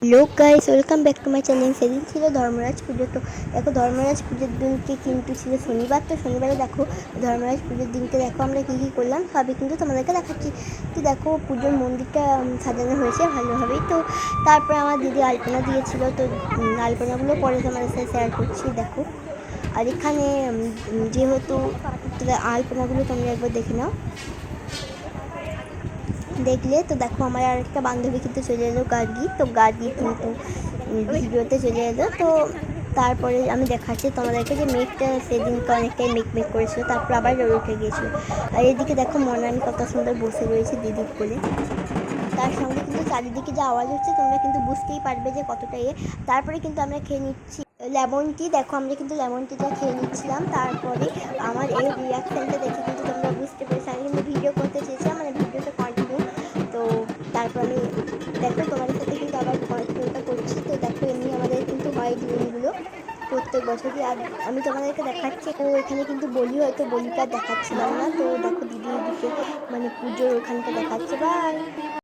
Hello guys, welcome back to my channel. সেদিন ছিল ধর্মরাজ পুজো। তো দেখো, ধর্মরাজ পুজোর দিনকে কিন্তু ছিল শনিবার। তো শনিবারে দেখো, ধর্মরাজ পুজোর দিনকে দেখো আমরা কী কী করলাম সবই কিন্তু তোমাদেরকে দেখাচ্ছি। তো দেখো, পুজোর মন্দিরটা সাজানো হয়েছে ভালোভাবেই। তো তারপরে আমার দিদি আলপনা দিয়েছিল। তো আলপনাগুলো পরে তোমাদের সাথে শেয়ার করছি। দেখো, আর এখানে যেহেতু আলপনাগুলো তোমরা একবার দেখে নাও। দেখলে তো দেখো, আমার আর একটা বান্ধবী কিন্তু চলে এলো, গার্গী। তো গার্গী কিন্তু ভিডিওতে চলে এলো। তো তারপরে আমি দেখাচ্ছি তোমাদেরকে যে মেঘটা সেদিনকে অনেকটাই মেঘ করেছিল, তারপর আবার রোদ উঠে গিয়েছিল। আর এদিকে দেখো, মনামি কত সুন্দর বসে রয়েছে দিদির কোলে। তার সঙ্গে কিন্তু চারিদিকে যে আওয়াজ হচ্ছে তোমরা কিন্তু বুঝতেই পারবে যে কতটা তারপরে কিন্তু আমরা খেয়ে নিচ্ছি লেমন টি। দেখো, আমরা কিন্তু লেমন টিটা খেয়ে নিচ্ছিলাম। তারপরে আমার এই রিয়াকশানটা দেখে কিন্তু তোমরা বুঝতে পেরেছো আমি কিন্তু ভিডিও করতে চেয়েছিলাম, মানে ভিডিওটা কন্টিনিউ। তো তারপর আমি দেখো তোমাদের সাথে কিন্তু আবার কন্টিনিউটা করছি। তো দেখো, এমনি আমাদের কিন্তু হয় ডিমগুলো প্রত্যেক বছরই। আর আমি তোমাদেরকে দেখাচ্ছি, তো এখানে কিন্তু বলি, হয়তো বলিটা দেখাচ্ছিলাম না। তো দেখো, দিদি এদিকে মানে পুজোর ওখানটা দেখাচ্ছে। বাই।